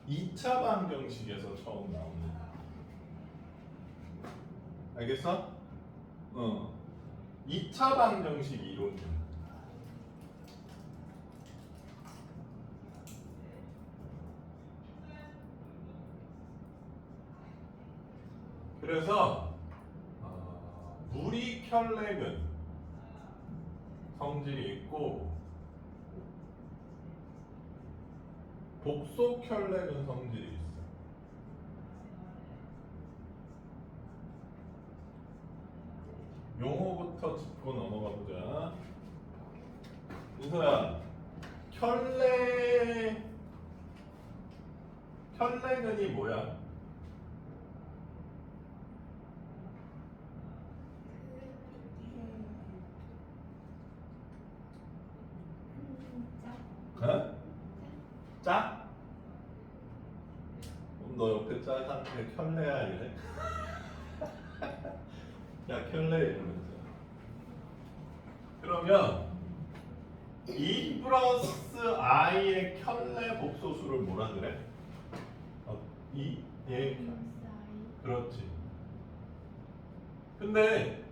2차 방정식에서 처음 나옵니다. 알겠어? 2차 방정식 이론이야. 그래서 물이 켤레근 성질이 있고 복소 켤레근 성질이 있어. 용어부터 짚고 넘어가 보자. 민서야, 켤레근이 뭐야? 어? 짝? 그럼 너 옆에 짝한테 켤레야 이래? 야 켤레 이러면서. 그러면 2 플러스 i의 켤레 복소수를 뭐라 그래? 얘 그렇지. 근데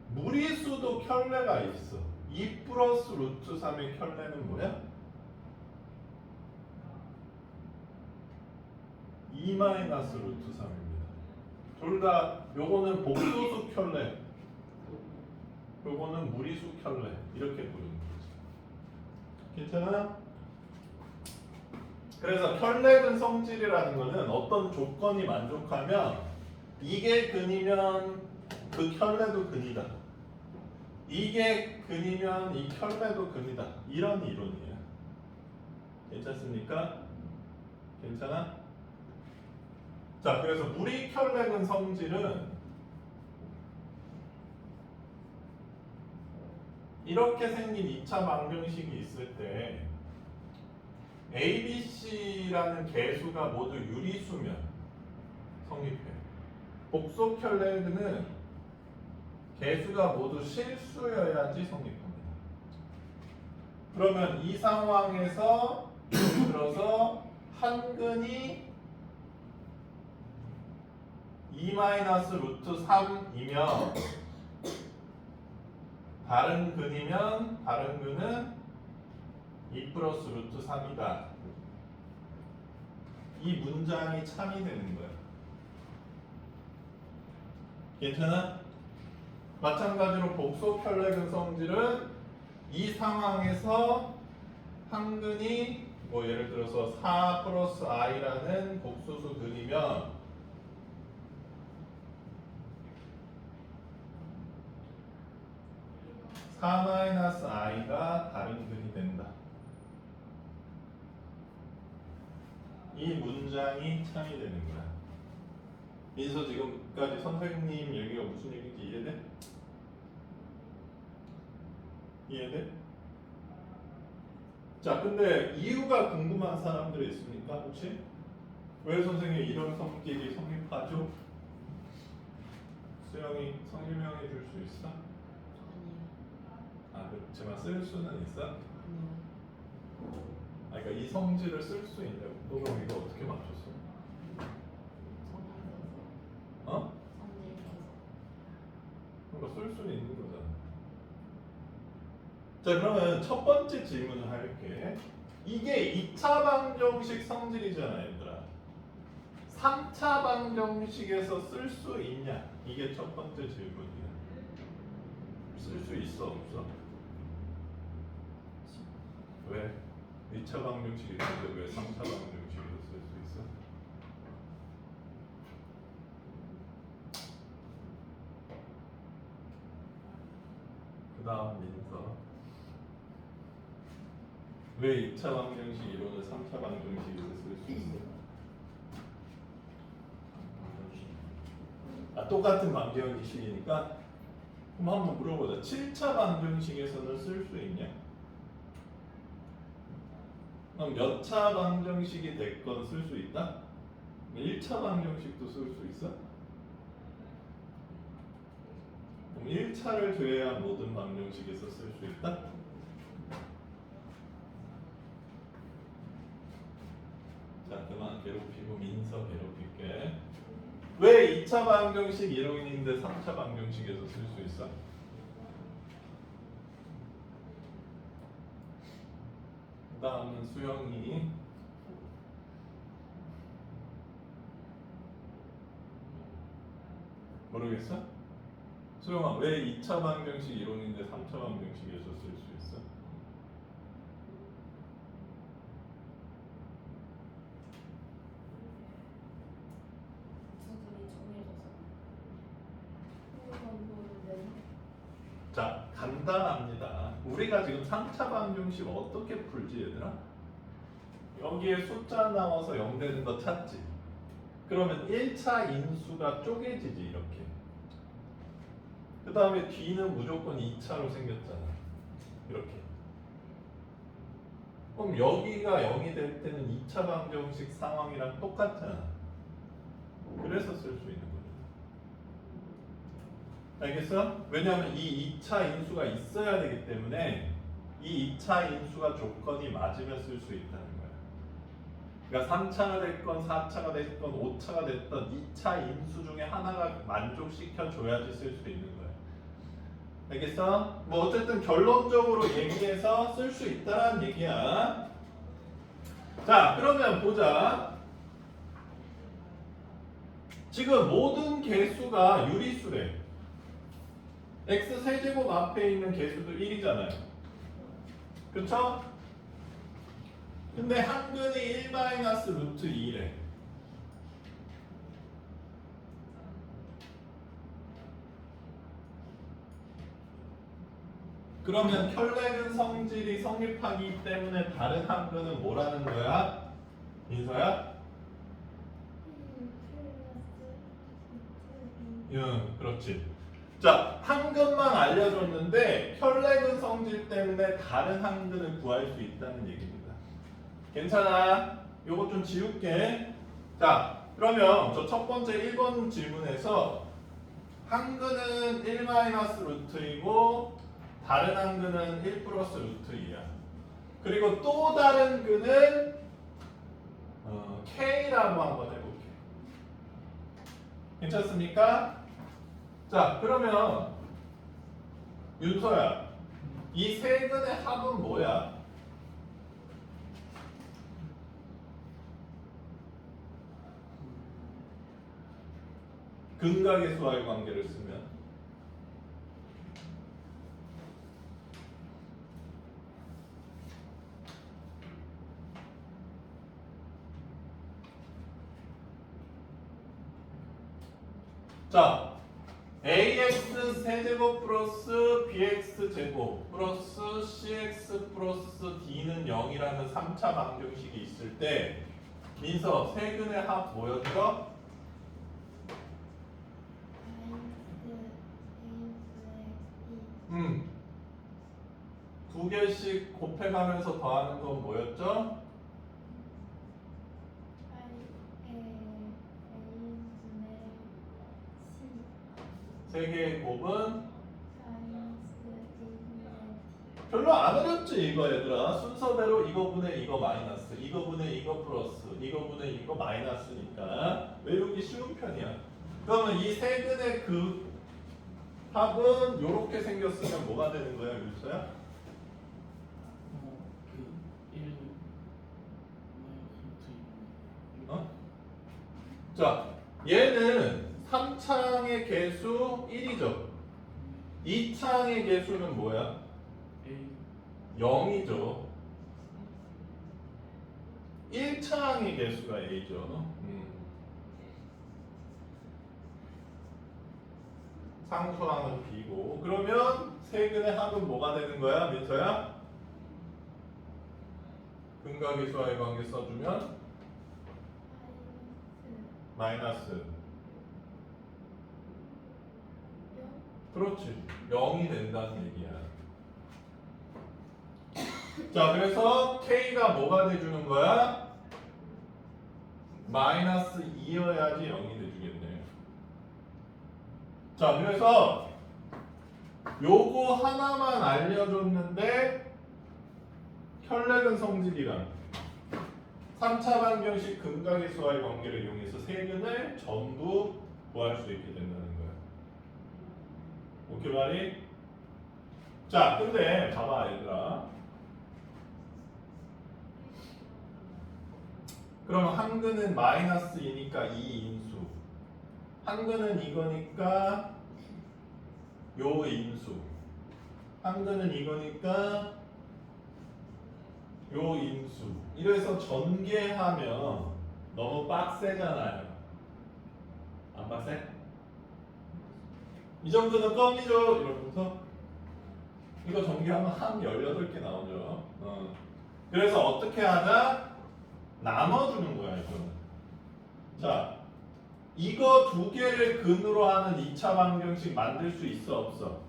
무리수도 켤레가 있어. 2 플러스 루트 3의 켤레는 뭐야? 2 마이너스 루트 3입니다. 둘 다 요거는 복소수 켤레, 요거는 무리수 켤레 이렇게 보는 거지. 괜찮아? 그래서 켤레근 성질이라는 거는 어떤 조건이 만족하면 이게 근이면 그 켤레도 근이다. 이게 근이면 이 켤레도 근이다. 이런 이론이에요. 괜찮습니까? 괜찮아? 자, 그래서 무리 켤레근 성질은 이렇게 생긴 2차 방정식이 있을 때 A, B, C라는 개수가 모두 유리수면 성립해. 복소 켤레근은 개수가 모두 실수여야지 성립합니다. 그러면 이 상황에서 예를 들어서 한 근이 2 마이너스 루트 3이면 다른 근이면 다른 근은 2 플러스 루트 3이다. 이 문장이 참이 되는 거야. 괜찮아? 마찬가지로 복소 켤레근 성질은 이 상황에서 한 근이 뭐 예를 들어서 4 플러스 i라는 복소수 근이면 (4-i가) 다른 근이 된다. 이 문장이 참이 되는 거야. 민서 지금까지 선생님 얘기가 무슨 얘기인지 이해돼? 이해돼? 자, 근데 이유가 궁금한 사람들이 있습니까? 혹시? 왜 선생님 이런 성질이 성립하죠? 수영이 성질명해 줄 수 있어? 아니요. 그렇지만 쓸 수는 있어? 아니요. 그러니까 이 성질을 쓸 수 있냐고. 너 그럼 이거 어떻게 맞췄어? 어? 그러니까 쓸 수는 있는 거잖아. 자, 그러면 첫 번째 질문을 할게. 이게 2차 방정식 성질이잖아, 얘들아. 3차 방정식에서 쓸 수 있냐? 이게 첫 번째 질문이야. 쓸 수 있어, 없어? 왜? 2차 방정식이 있는데 왜 3차 방정식에서 쓸 수 있어? 그 다음 민서. 왜 2차 방정식 이론을 3차 방정식에서 쓸 수 있어? 똑같은 방정식이니까? 그럼 한번 물어보자. 7차 방정식에서는 쓸 수 있냐? 그럼 몇 차 방정식이 됐건 쓸 수 있다? 1차 방정식도 쓸 수 있어? 그럼 1차를 제외한 모든 방정식에서 쓸 수 있다? 자, 그만. 괴롭히고 민서 괴롭힐게. 왜 2차 방정식 이론인데 3차 방정식에서 쓸 수 있어? 그 다음은 수영이 모르겠어? 수영아 왜 2차 방정식 이론인데 3차 방정식에서 쓸 수 있어? 자, 간단합니다. 우리가 지금 3차 방정식 어떻게 풀지 얘들아? 여기에 숫자 나와서 0 되는 거 찾지? 그러면 1차 인수가 쪼개지지 이렇게. 그 다음에 뒤는 무조건 2차로 생겼잖아. 이렇게. 그럼 여기가 0이 될 때는 2차 방정식 상황이랑 똑같잖아. 그래서 쓸 수 있는 거야. 알겠어? 왜냐하면 이 2차 인수가 있어야 되기 때문에 이 2차 인수가 조건이 맞으면 쓸 수 있다는 거야. 그러니까 3차가 됐건 4차가 됐건 5차가 됐던 2차 인수 중에 하나가 만족시켜 줘야지 쓸 수 있는 거야. 알겠어? 뭐 어쨌든 결론적으로 얘기해서 쓸 수 있다는 얘기야. 자, 그러면 보자. 지금 모든 개수가 유리수래. x 세제곱 앞에 있는 개수도 1이잖아요. 그쵸? 근데 한근이 1 루트 2래. 그러면 혈렉은 성질이 성립하기 때문에 다른 한근은 뭐라는 거야? 민서야? 응, 그렇지. 자, 한근만 알려줬는데 혈렉은 성질 때문에 다른 한근을 구할 수 있다는 얘기입니다. 괜찮아? 요거 좀 지울게. 자, 그러면 저 첫 번째 1번 질문에서 한근은 1 루트이고 다른 한근은 1 플러스 루트 2야. 그리고 또 다른 근은 K라고 한번 해볼게. 괜찮습니까? 자, 그러면 윤서야, 이 세 근의 합은 뭐야? 근각의수와의 관계를 쓰면 자, ax 세제곱 플러스 bx 제곱 플러스 cx 플러스 d는 0이라는 3차 방정식이 있을 때 민서 세근의 합 뭐였죠? 두 개씩 곱해가면서 더하는 건 뭐였죠? 세 개의 곱은 별로 안 어렵지 이거 얘들아. 순서대로 이거분의 이거 마이너스, 이거분의 이거 플러스, 이거분의 이거 마이너스니까 외우기 쉬운 편이야. 그러면 이 세 근의 그 합은 이렇게 생겼으면 뭐가 되는 거야, 윤서야? 자, 얘는 3창의 개수 1이죠. 2창의 개수는 뭐야? 0이죠. 1창의 개수가 A죠. 상수항은 B고. 그러면 세근의 합은 뭐가 되는 거야, 민서야? 근각의수와의 관계 써주면 마이너스. 그렇지. 0이 된다는 얘기야. 자, 그래서 K가 뭐가 돼주는 거야? 마이너스 2여야지 0이 돼주겠네. 자, 그래서 요거 하나만 알려줬는데 혈렉은 성질이랑 3차 방정식 근각의 수와의 관계를 이용해서 세근을 전부 구할 수 있게 된다는 거야. 오케이 말이? 자, 근데 봐봐 얘들아. 그럼 한근은 마이너스 2니까 2인수. 한근은 이거니까 요 인수. 한근은 이거니까 요 인수. 이래서 전개하면 너무 빡세잖아요. 안 빡세? 이 정도는 껌이죠. 이러면서 이거 전개하면 한 18개 나오죠. 그래서 어떻게 하자? 나눠주는 거야 이거는. 자, 이거 두 개를 근으로 하는 2차 방정식 만들 수 있어 없어?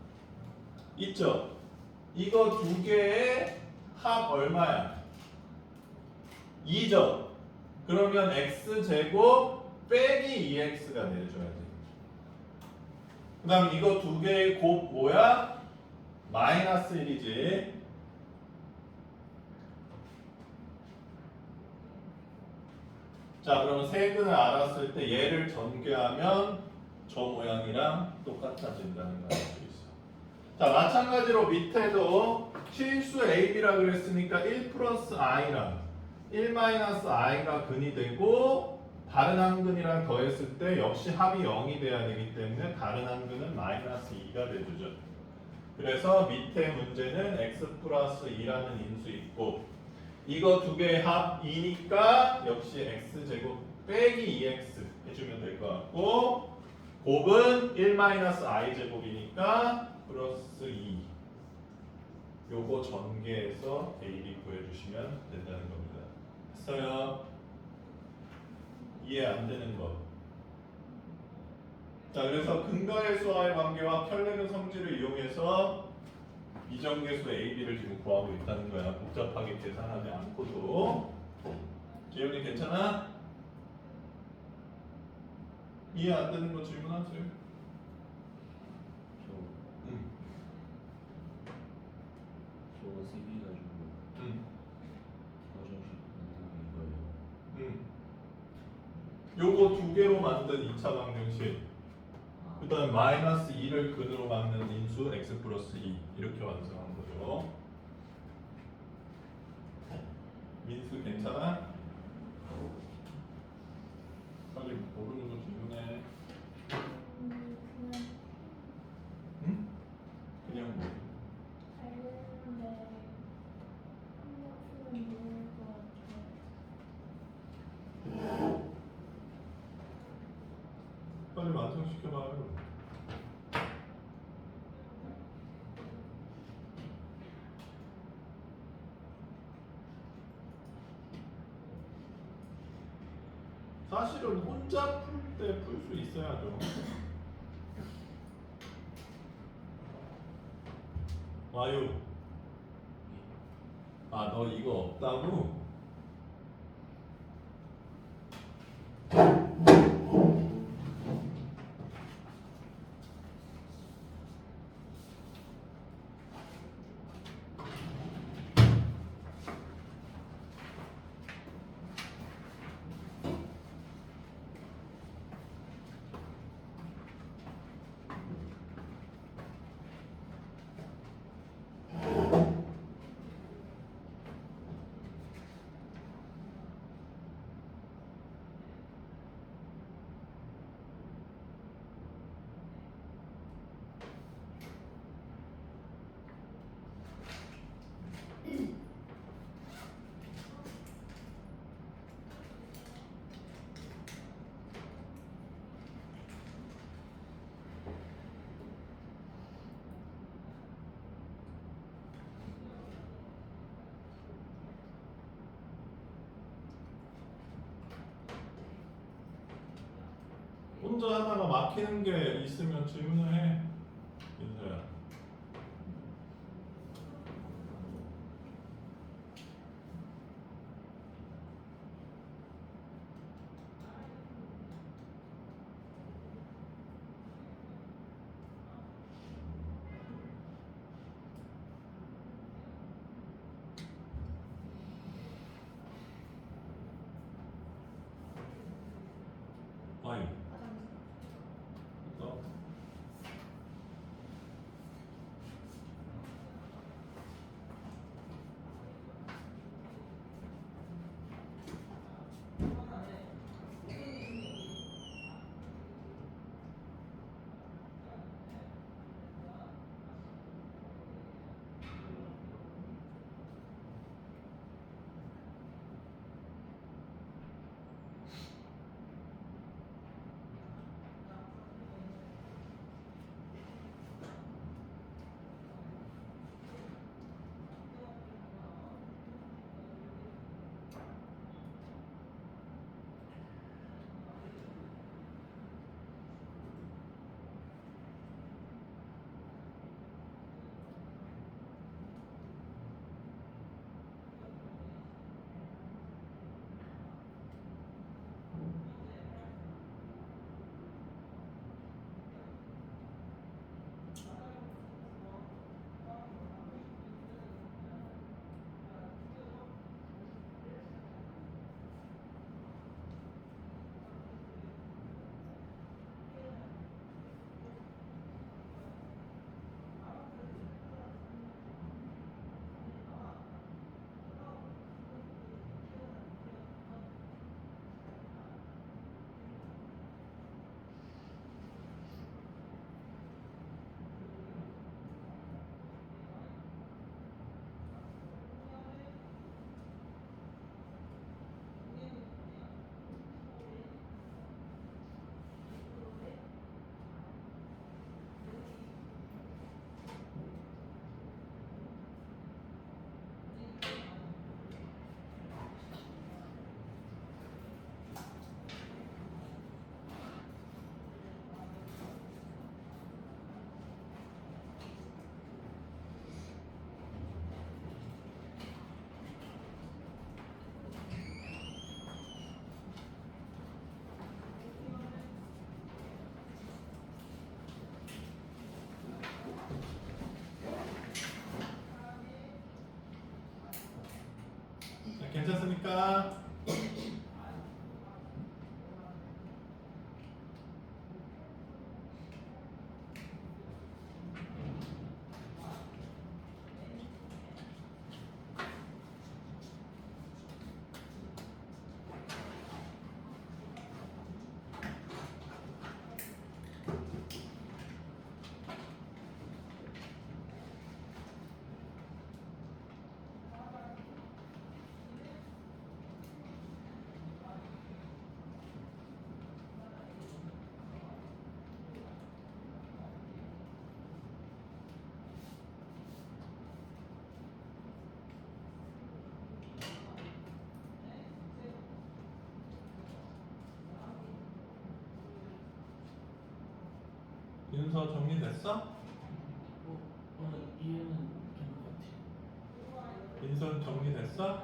있죠? 이거 두 개의 합 얼마야? 2죠? 그러면 x제곱 빼기 2x가 내줘야지. 그 다음 이거 두 개의 곱 뭐야? 마이너스 1이지. 자, 그러면 세근을 알았을 때 얘를 전개하면 저 모양이랑 똑같아진다는 걸 알 수 있어. 자, 마찬가지로 밑에도 실수 AB라 그랬으니까 1 플러스 I랑 1 마이너스 I가 근이 되고 다른 한 근이랑 더했을 때 역시 합이 0이 돼야 되기 때문에 다른 한 근은 마이너스 2가 돼주죠. 그래서 밑에 문제는 x 플러스 2라는 인수 있고 이거 두 개의 합 2니까 역시 x제곱 빼기 2x 해주면 될 것 같고 곱은 1 마이너스 i제곱이니까 플러스 2 요거 전개해서 AB 구해주시면 된다는 겁니다. 했어요? 이해 안 되는 거. 자, 그래서 근거의 수와의 관계와 켤레근 성질을 이용해서 이정계수 AB를 지금 구하고 있다는 거야. 복잡하게 계산하지 않고도. 재훈이 괜찮아? 이해 안 되는 거 질문하세요. 응. 저거 CV 가지고 응. 방정식 만들고 이거예요. 응. 요거 두 개로 만든 2차 방정식. 그 다음 마이너스 2를 근으로 만든 인수 x 플러스 2 이렇게 완성한 거죠. 민수 괜찮아? 빨리 모르는 거 질문해. 응? 그냥 뭐? 빨리 완성시켜봐요. 사실은 혼자 풀 때 풀 수 있어야죠. 와요. 아, 너 이거 없다고? 혼자 하다가 막히는 게 있으면 질문을 해. 민서야. Y. 그래서 괜찮습니까? 윤서 정리됐어? 이해는 된 것 같아요. 인선 정리됐어?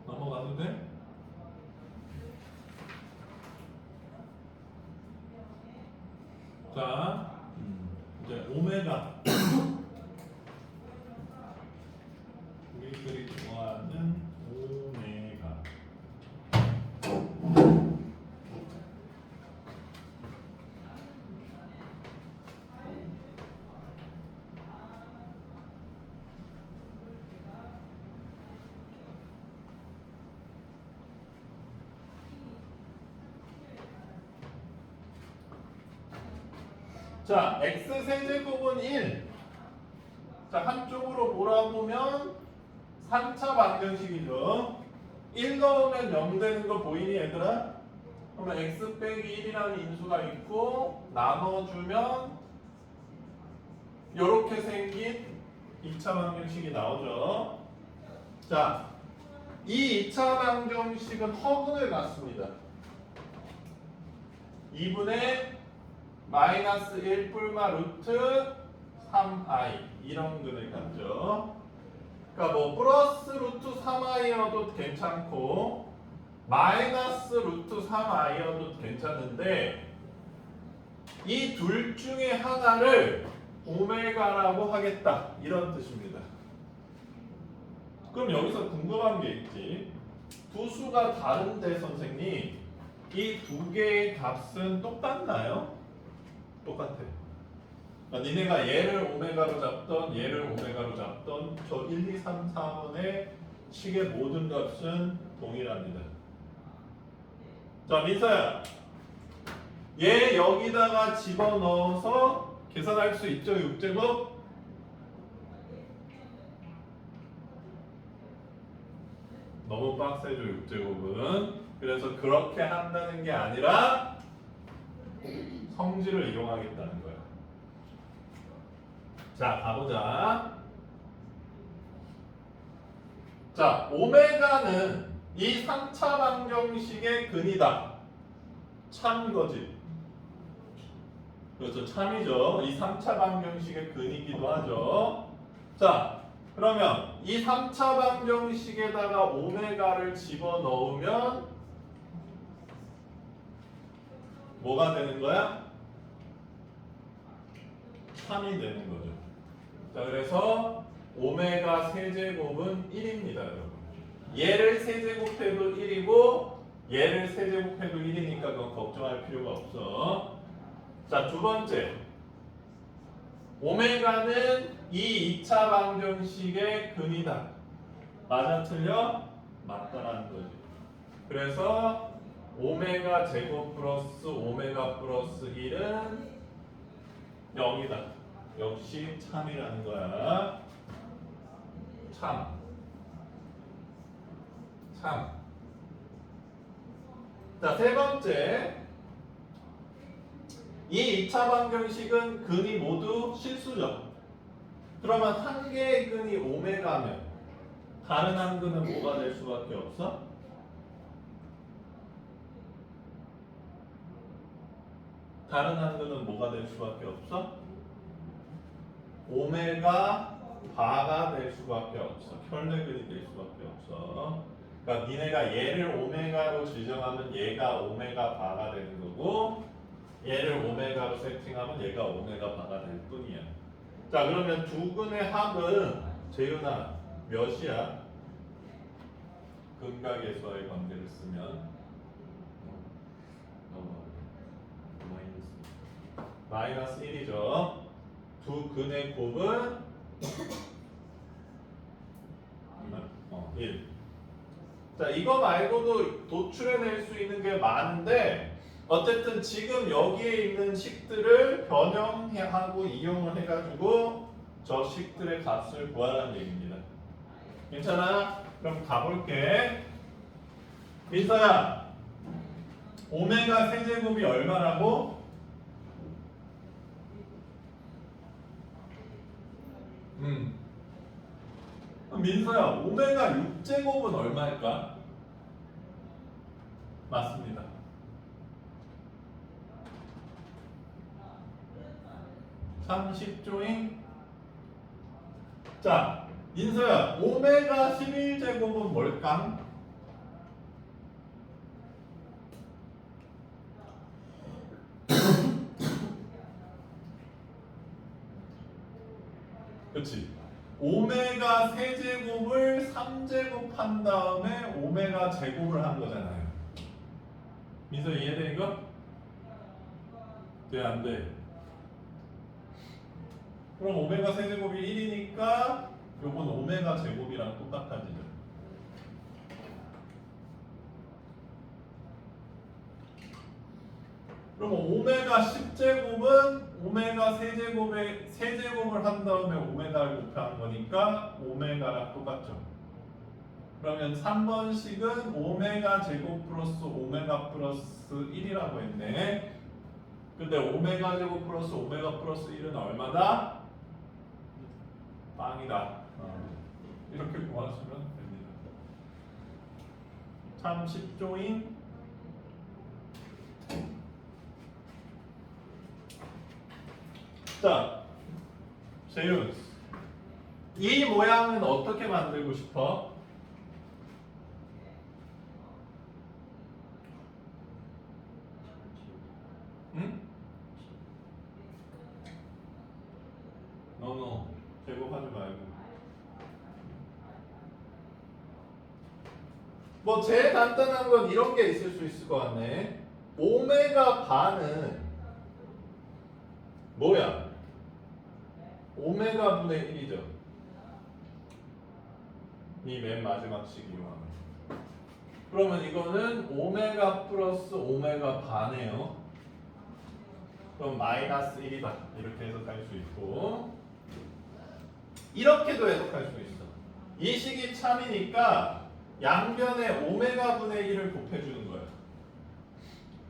넘어가도 돼? 자, 이제 오메가. 우리들이 좋아하는 오메가. 자, x세제곱은 1. 자, 한쪽으로 몰아보면 3차 방정식이죠. 1 넣으면 0 되는 거 보이니 얘들아? 그러면 x 빼기 1이라는 인수가 있고 나눠주면 이렇게 생긴 2차 방정식이 나오죠. 자, 이 2차 방정식은 허근을 갖습니다. 2분의 마이너스 1 뿔마 루트 3i 이런 근을 갖죠. 그러니까 뭐 플러스 루트 3i여도 괜찮고 마이너스 루트 3i여도 괜찮은데 이 둘 중에 하나를 오메가라고 하겠다 이런 뜻입니다. 그럼 여기서 궁금한 게 있지. 두 수가 다른데 선생님 이 두 개의 값은 똑같나요? 똑같아. 그러니까 니네가 얘를 오메가로 잡던 얘를 오메가로 잡던 저 1, 2, 3, 4번의 식의 모든 값은 동일합니다. 자, 민서야. 얘 여기다가 집어넣어서 계산할 수 있죠? 6제곱? 너무 빡세죠, 6제곱은. 그래서 그렇게 한다는 게 아니라 성질을 이용하겠다는 거예요. 자, 가보자. 자, 오메가는 이 3차 방정식의 근이다. 참거지. 그렇죠, 참이죠. 이 3차 방정식의 근이기도 하죠. 자, 그러면 이 3차 방정식에다가 오메가를 집어넣으면 뭐가 되는 거야? 참이 되는 거죠. 자, 그래서 오메가 세제곱은 1입니다, 여러분. 얘를 세제곱해도 1이고 얘를 세제곱해도 1이니까 그건 걱정할 필요가 없어. 자, 두 번째. 오메가는 이 2차 방정식의 근이다. 맞아, 틀려? 맞다라는 거지. 그래서 오메가 제곱 플러스 오메가 플러스 1은 0이다. 역시 참이라는 거야. 참. 자, 세 번째. 이 2차 방정식은 근이 모두 실수죠. 그러면 한 개의 근이 오메가면 다른 한 근은 뭐가 될 수밖에 없어? 다른 한 근은 뭐가 될 수밖에 없어? 오메가 바가 될 수밖에 없어. 혈내근이 될 수밖에 없어. 그러니까 니네가 얘를 오메가로 지정하면 얘가 오메가 바가 되는 거고 얘를 오메가로 세팅하면 얘가 오메가 바가 될 뿐이야. 자, 그러면 두 근의 합은 재윤아 몇이야? 근각에서의 관계를 쓰면 마이너스 1이죠. 두 근의 곱은 1. 자, 이거 말고도 도출해낼 수 있는 게 많은데 어쨌든 지금 여기에 있는 식들을 변형하고 이용을 해가지고 저 식들의 값을 구하라는 얘기입니다. 괜찮아? 그럼 가볼게. 민서야, 오메가 세제곱이 얼마라고? 민서야, 오메가 6제곱은 얼마일까? 맞습니다. 30조인? 자, 민서야, 오메가 11제곱은 뭘까? 그치? 오메가 세제곱을 3제곱 한 다음에 오메가 제곱을 한 거잖아요. 민서 이해돼 이거? 돼, 안 돼? 그럼 오메가 세제곱이 1이니까 요건 오메가 제곱이랑 똑같아지죠. 그럼 오메가 10제곱은 오메가 세제곱에 세제곱을 한 다음에 오메가를 곱한 거니까 오메가랑 똑같죠. 그러면 3번식은 오메가 제곱 플러스 오메가 플러스 1이라고 했네. 근데 오메가 제곱 플러스 오메가 플러스 1은 얼마다? 빵이다. 이렇게 구하시면 됩니다. 참 쉽죠잉? 자, 재윤, 이 모양은 어떻게 만들고 싶어? 응? 노노, 제곱하지 말고. 뭐 제일 간단한 건 이런 게 있을 수 있을 것 같네. 오메가 반은 뭐야? 오메가 분의 1이죠. 이 맨 마지막 식 이용하면. 그러면 이거는 오메가 플러스 오메가 반이에요. 그럼 마이너스 1이다. 이렇게 해석할 수 있고, 이렇게도 해석할 수 있어. 이 식이 참이니까 양변에 오메가 분의 1을 곱해주는 거예요.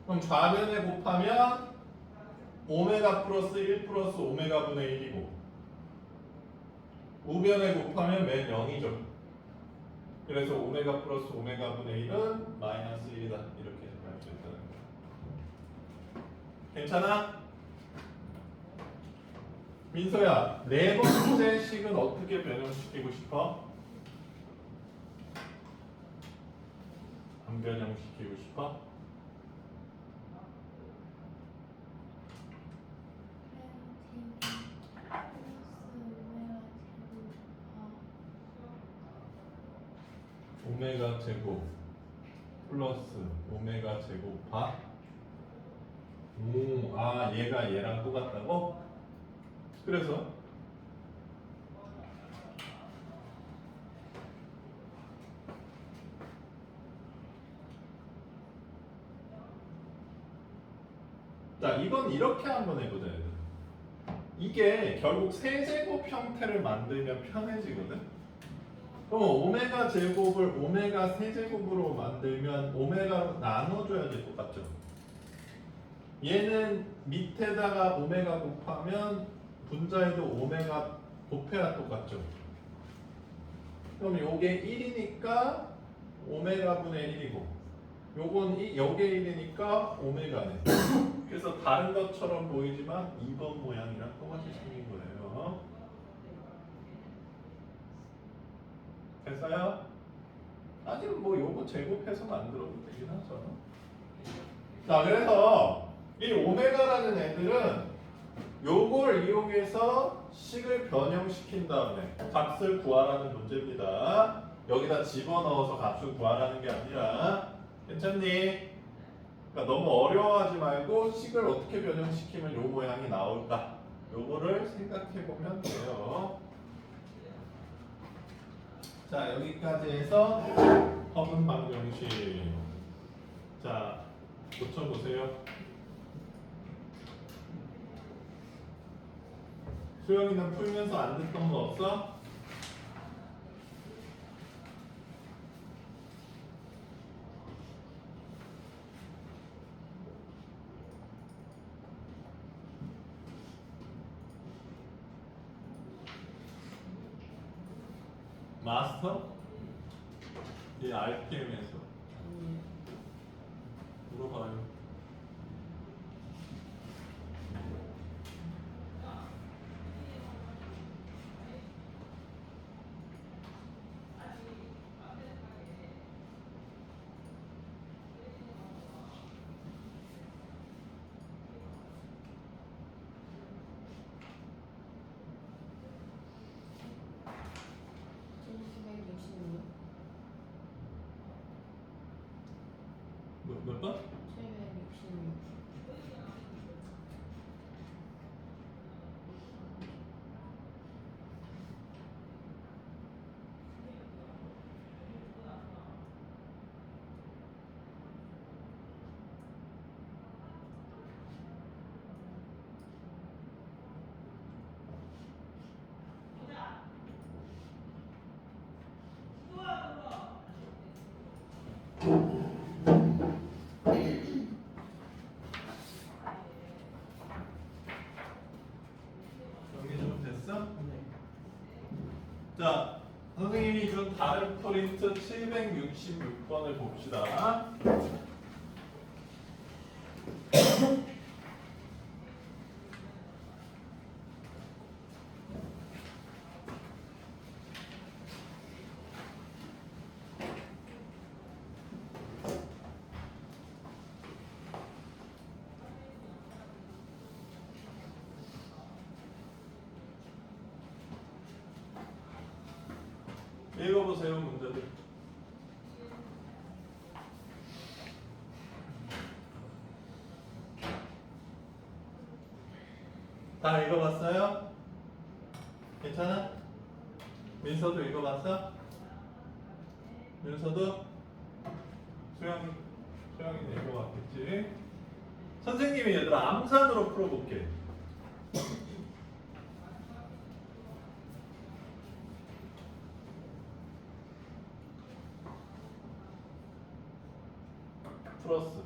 그럼 좌변에 곱하면 오메가 플러스 1 플러스 오메가 분의 1이고, 우변에 곱하면 맨 0이죠. 그래서 오메가 플러스 오메가 분의 1은 마이너스 1이다. 이렇게 해석할 수 있다는 거예요. 괜찮아? 민서야, 네 번째 식은 어떻게 변형시키고 싶어? 안 변형시키고 싶어? 오메가 제곱 플러스 오메가 제곱바. 오, 아 얘가 얘랑 똑같다고? 그래서 자 이건 이렇게 한번 해보자. 얘들아. 이게 결국 세제곱 형태를 만들면 편해지거든. 그럼 오메가 제곱을 오메가 세제곱으로 만들면 오메가로 나눠줘야지 똑같죠. 얘는 밑에다가 오메가 곱하면 분자에도 오메가 곱해야 똑같죠. 그럼 요게 1이니까 오메가 분의 1이고, 요건 요게 1이니까 오메가네. 그래서 다른 것처럼 보이지만 2번 모양이랑 똑같이 생긴 거예요. 됐어요? 아니면 뭐 요거 제곱해서 만들어도 되긴 하죠. 자, 그래서 이 오메가라는 애들은 요걸 이용해서 식을 변형시킨 다음에 값을 구하라는 문제입니다. 여기다 집어넣어서 값을 구하라는 게 아니라, 괜찮니? 그러니까 너무 어려워하지 말고 식을 어떻게 변형시키면 요 모양이 나올까? 요거를 생각해 보면 돼요. 자, 여기까지 해서 허분 방정식. 자, 고쳐보세요. 수영이는 풀면서 안 듣던 거 없어? 마스터? 이 RPM에서 물어봐요. 몇 번? 766. 정리 좀 됐어? 네. 자, 선생님이 준 다른 프린트 766번을 봅시다. 읽어보세요, 문제들. 다 읽어봤어요? 괜찮아? 민서도 읽어봤어? 민서도? 수영이 읽어봤겠지? 선생님이 얘들아 암산으로 풀어볼게. 플러스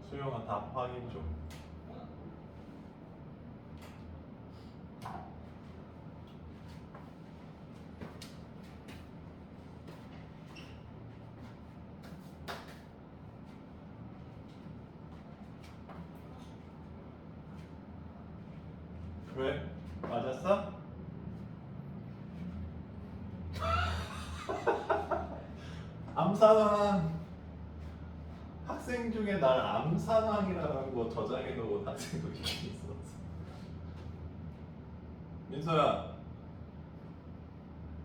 수영아 답 확인 좀. 왜? 맞았어? 암산왕 학생 중에 날 암산왕이라고 저장해 놓은 학생도 있긴 있었어. 민서야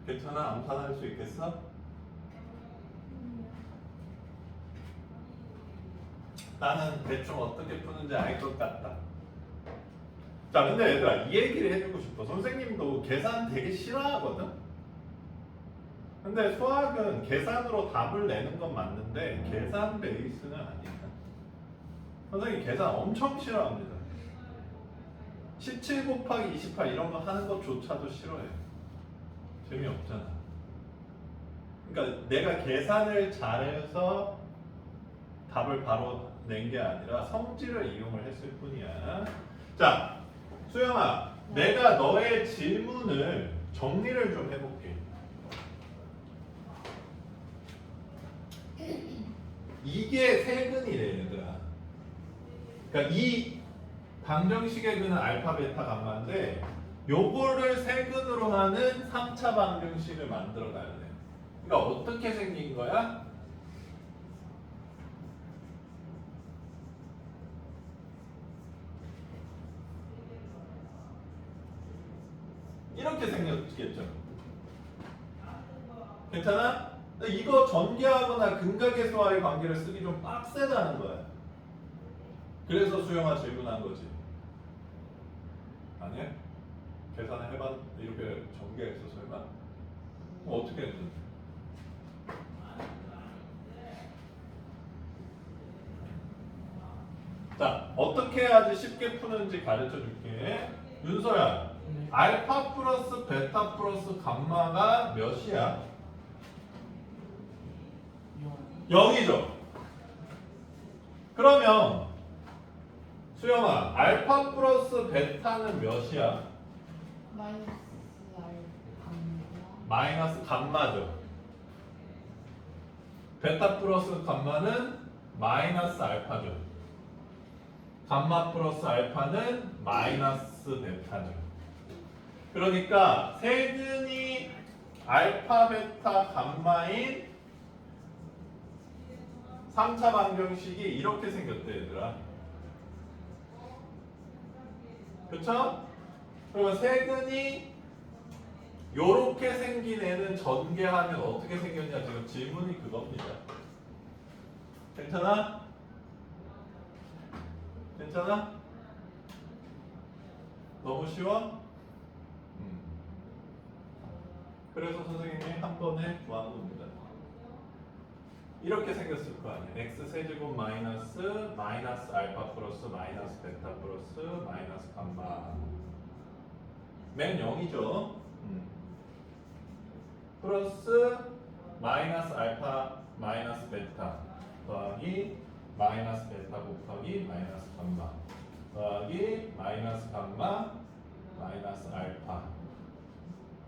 괜찮아? 암산할 수 있겠어? 나는 대충 어떻게 푸는지 알 것 같다. 자, 근데 얘들아 이 얘기를 해주고 싶어. 선생님도 계산 되게 싫어하거든. 근데 수학은 계산으로 답을 내는 건 맞는데 계산 베이스는 아니야. 선생님 계산 엄청 싫어합니다. 17 곱하기 28 이런 거 하는 것조차도 싫어해. 재미없잖아. 그러니까 내가 계산을 잘해서 답을 바로 낸 게 아니라 성질을 이용을 했을 뿐이야. 자, 수영아, 내가 너의 질문을 정리를 좀 해볼게. 이게 세근이래, 얘들아. 그러니까 이 방정식의 근은 알파, 베타, 감마인데 요거를 세근으로 하는 3차 방정식을 만들어 가야 돼. 그러니까 어떻게 생긴 거야? 이렇게 생겼겠죠. 괜찮아? 이거 전개하거나 근각계수와의 관계를 쓰기 좀 빡세다는 거야. 그래서 수영아 질문한 거지. 아니야? 계산을 해봤 이렇게 전개했어 설마? 어떻게 했는데? 자, 어떻게 해야지 쉽게 푸는지 가르쳐 줄게. 윤서야, 네. 알파 플러스 베타 플러스 감마가 몇이야? 0이죠. 그러면 수영아, 알파 플러스 베타는 몇이야? 마이너스 알파 마이너스 감마죠. 베타 플러스 감마는 마이너스 알파죠. 감마 플러스 알파는 마이너스 베타죠. 그러니까 세근이 알파, 베타, 감마인 3차 방정식이 이렇게 생겼대, 얘들아. 그쵸? 그러면 세근이 요렇게 생긴 애는 전개하면 어떻게 생겼냐, 지금 질문이 그겁니다. 괜찮아? 괜찮아? 너무 쉬워? 그래서 선생님이 한 번에 구한 겁니다. 이렇게 생겼을 거 아니야. x 세제곱 마이너스 알파 플러스 마이너스 베타 플러스 마이너스 감마 맨 0이죠. 플러스 마이너스 알파 마이너스 베타 더하기 마이너스 베타 곱하기 마이너스 감마 더하기 마이너스 감마 마이너스 알파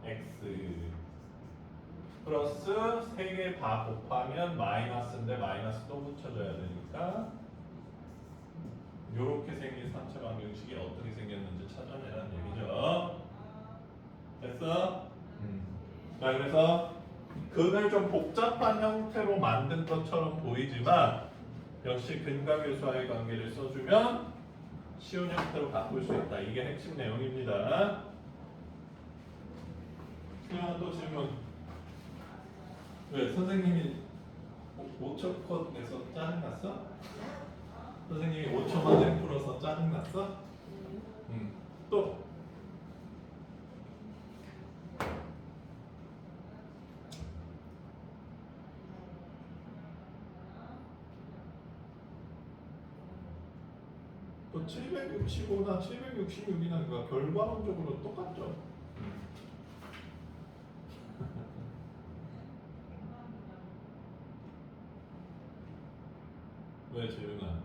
x 플러스 3개 다 곱하면 마이너스인데 마이너스 또 붙여줘야 되니까 요렇게 생긴 3차 방정식이 어떻게 생겼는지 찾아내라는 얘기죠. 됐어? 자, 그래서 근을 좀 복잡한 형태로 만든 것처럼 보이지만 역시 근각계수와의 관계를 써주면 쉬운 형태로 바꿀 수 있다. 이게 핵심 내용입니다. 또 질문. 왜 선생님이 5초 컷 내서 짜증났어? 선생님이 5초 만에 풀어서 짜증났어? 응. 또 또 765나 766이나 그 결과론적으로 똑같죠? 왜 재윤아?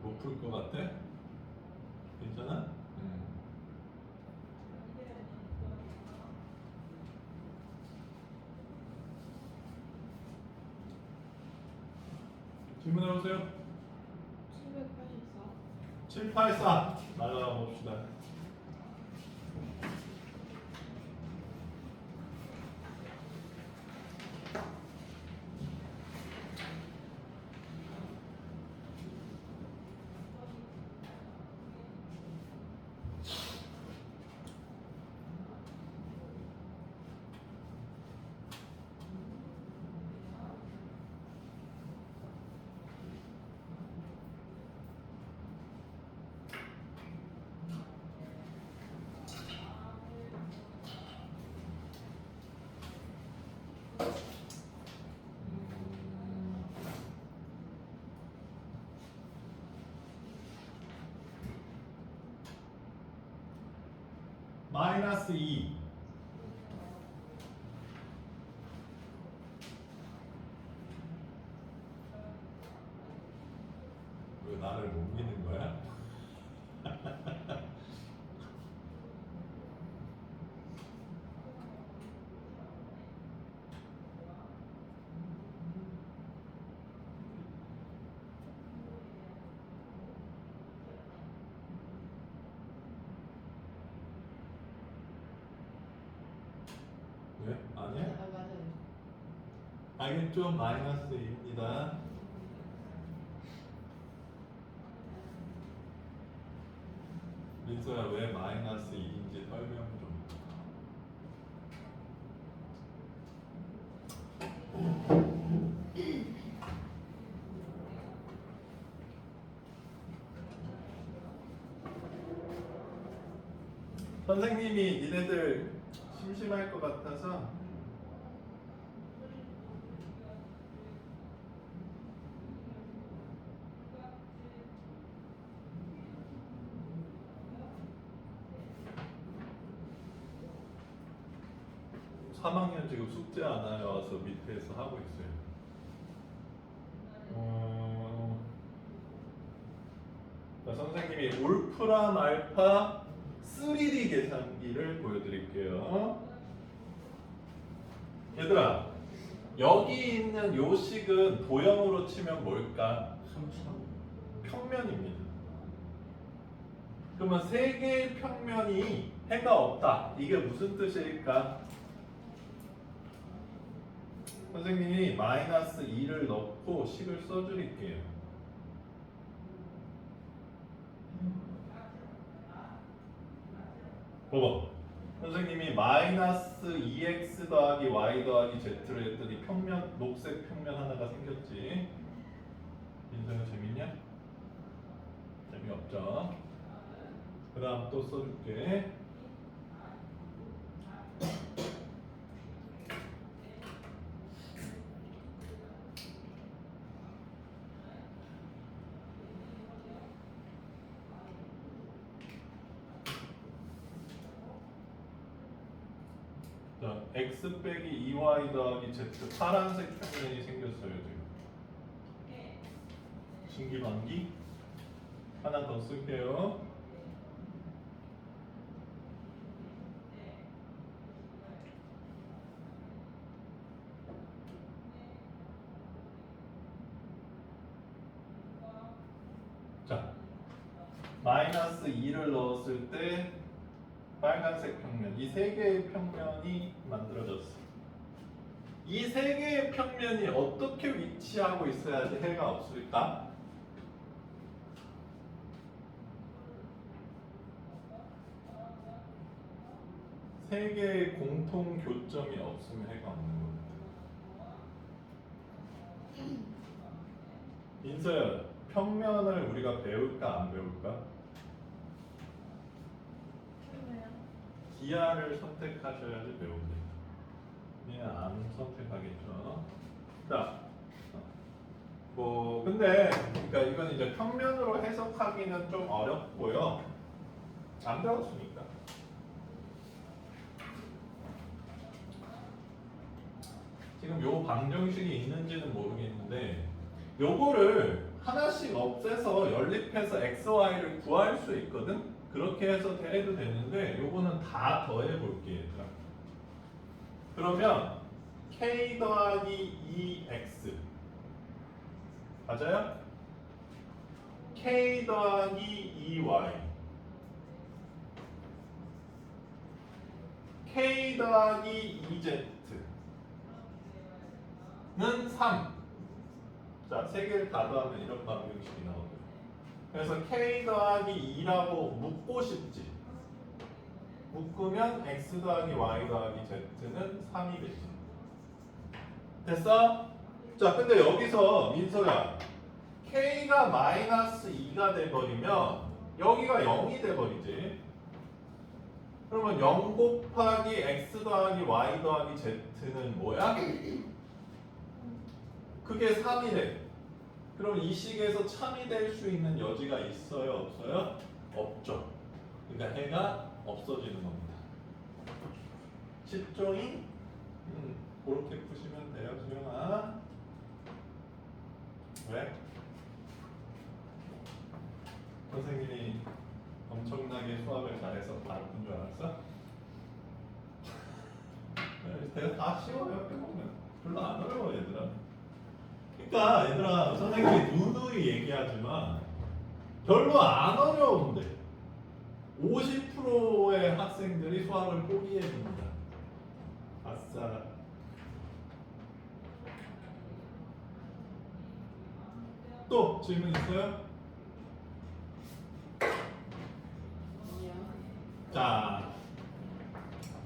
못 풀 것 같아? 괜찮아? 질문해보세요. 784. 784 날아가 봅시다. 마이너스 2 왜 나를 못 믿는 거야? 왜? 아니야? 맞아요. 알겠죠? 마이너스 2입니다. 민서야 왜 마이너스 2인지 설명 좀. 선생님이 니네들 심심할 것 같아서 삼학년 지금 숙제 안 와서 밑에서 하고 있어요. 자, 선생님이 울프람 알파 3D 계산기를 보여드릴게요. 얘들아, 여기 있는 요 식은 도형으로 치면 뭘까? 3차. 평면입니다. 그러면 세 개의 평면이 해가 없다. 이게 무슨 뜻일까? 선생님이 마이너스 2를 넣고 식을 써드릴게요. 봐봐. 선생님이 마이너스 2x 더하기 y 더하기 z를 했더니 평면, 녹색 평면 하나가 생겼지. 민서야 재밌냐? 재미없죠? 그 다음 또 써줄게. 자, x 빼기 2y 더하기 z 파란색 평면이 생겼어요 지금. 신기반기 하나 더 쓸게요. 자, 마이너스 2를 넣었을 때 빨간색 평면, 이 세 개의 평면이 만들어졌어. 이 세 개의 평면이 어떻게 위치하고 있어야지 해가 없을까? 세 개의 공통 교점이 없으면 해가 없는 겁니다. 민서야, 평면을 우리가 배울까 안 배울까? 기하를 선택하셔야지 배웁니다. 그냥 안 선택하겠죠. 자, 뭐 근데 그러니까 이건 이제 평면으로 해석하기는 좀 어렵고요. 안 배웠으니까. 지금 요 방정식이 있는지는 모르겠는데 요거를 하나씩 없애서 연립해서 x, y를 구할 수 있거든. 그렇게 해서 해도 되는데 요거는 다 더해 볼게요. 그러면 k 더하기 2x 맞아요? k 더하기 2y k 더하기 2z는 3. 자, 세 개를 다 더하면 이런 방정식이 나오죠. 그래서 k 더하기 2라고 묶고 싶지. 묶으면 x 더하기 y 더하기 z는 3이 되지. 됐어? 자, 근데 여기서 민서야 k가 마이너스 2가 돼버리면 여기가 0이 돼버리지. 그러면 0 곱하기 x 더하기 y 더하기 z는 뭐야? 그게 3이래. 그럼 이 식에서 참이 될 수 있는 여지가 있어요? 없어요? 없죠. 그러니까 해가 없어지는 겁니다. 쉽죠잉? 그렇게 푸시면 돼요, 수영아. 왜? 선생님이 엄청나게 수학을 잘해서 바른 줄 알았어? 대가 다 쉬워요, 해보면. 별로 안 어려워, 얘들아. 그러니까 얘들아, 선생님이 누누이 얘기하지만 별로 안 어려운데 50%의 학생들이 수학을 포기해줍니다. 아싸. 또 질문 있어요? 자,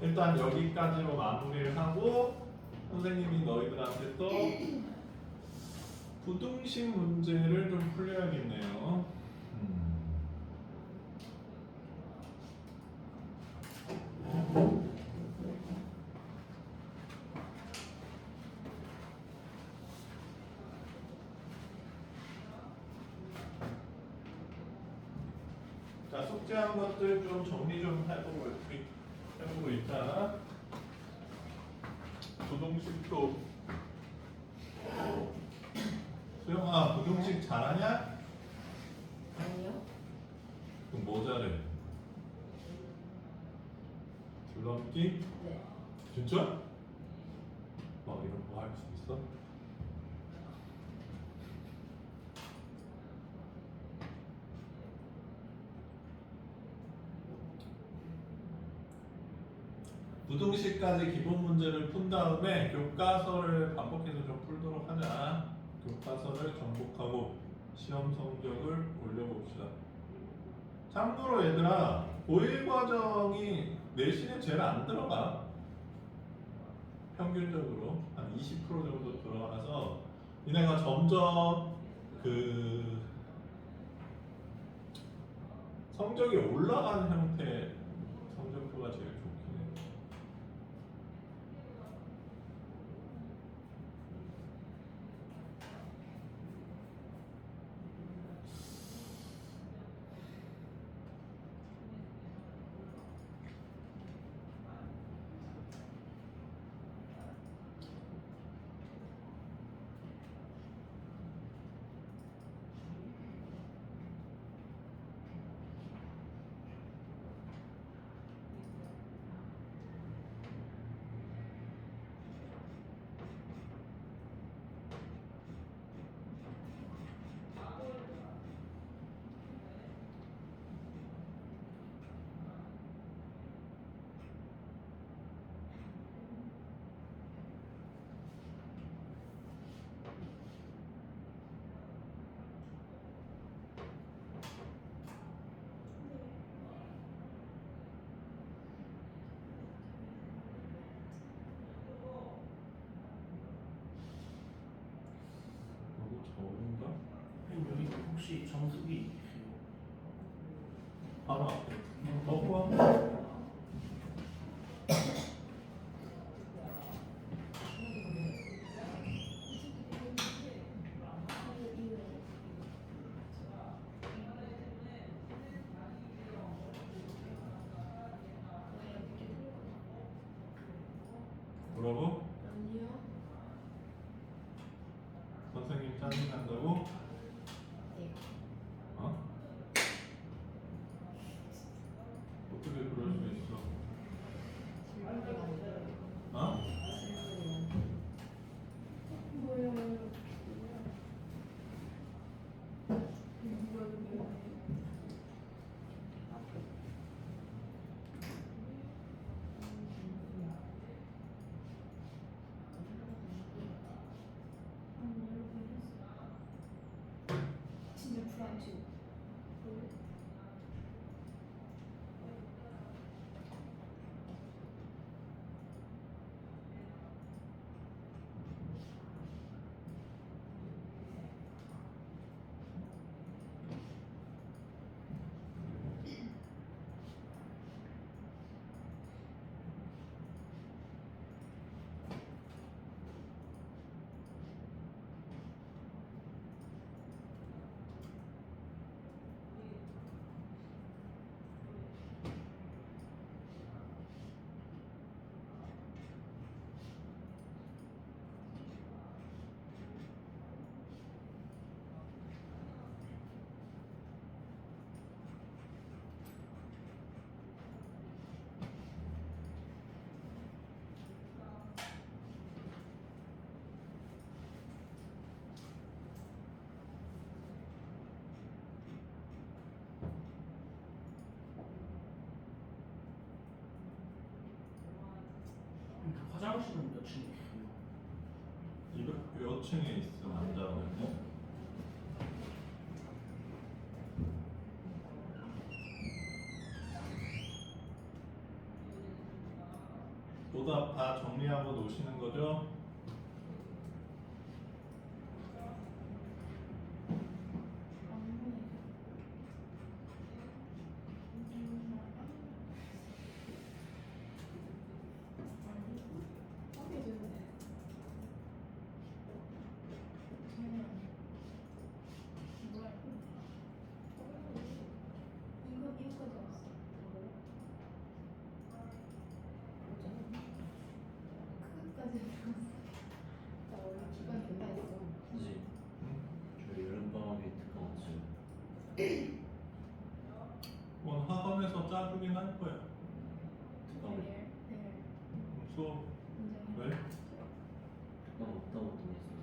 일단 여기까지로 마무리를 하고 선생님이 너희들한테 또 부등식 문제를 좀 풀려야겠네요. 자, 숙제한 것들 좀 정리 좀 해보고 있자. 부등식도 수영아, 부등식 잘하냐? 아니요. 그럼 뭐 잘해? 줄넘기? 네. 진짜? 이런 거 할 수 있어? 부등식까지 기본 문제를 푼 다음에 교과서를 반복해서 좀 풀도록 하자. 교과서를 정복하고 시험 성적을 올려봅시다. 참고로 얘들아, 고1 과정이 내신에 제일 안 들어가. 평균적으로 한 20% 정도 들어가서 얘네가 점점 그 성적이 올라가는 형태 성적표가 제일 좋긴 해. 혹시 정수기 바로 앞에 먹고 하면 뭐라고? 아니요. 선생님 짜증난다고? 네. 어? 어떻게 그럴 수 있어? 질문이 안 돼요. 어? 질문이 안 돼요. 뭐야? 진짜 불안치. 화장실은 몇 층이에요? 이거 몇 층에 있어 남자분은? 오답 다 정리하고 노시는 거죠? 나 원래 기반 된다 했어. 그지? 응? 저희 여름방학에 특강 왔어요. 오늘 학원에서 짜주긴 할 거야. 특강 수업 왜? 특강 없다고 들었어요.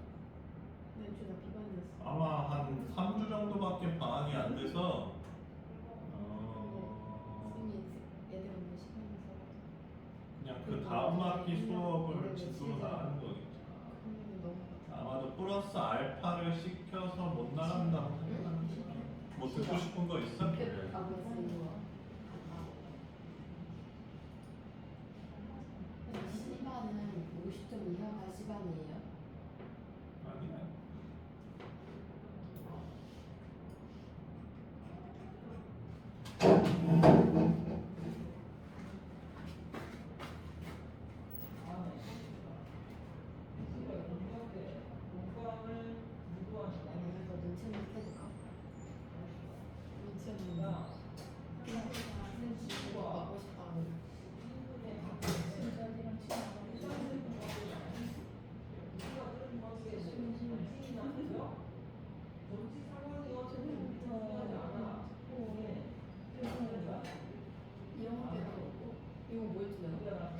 왼쪽 나 비반이었어. 아마 한 3주 정도밖에 방학이 안 돼서 쌤이 얘들 없는 시간에서 그냥 그 다음 학기 수업을 진도로 나가는 거겠지. 그러면 너무 아마도 플러스 알파를 시켜서 못 나간다고 생각하는데 뭐 듣고 싶은 거 있어? 아 맞습니다. 시반은 50점 이하가 시반이에요? 아니야. 아니면 더 눈치 한번 해볼까? 눈치 한번 하고 싶다고. 이런 게도 이거 뭐였지 내가?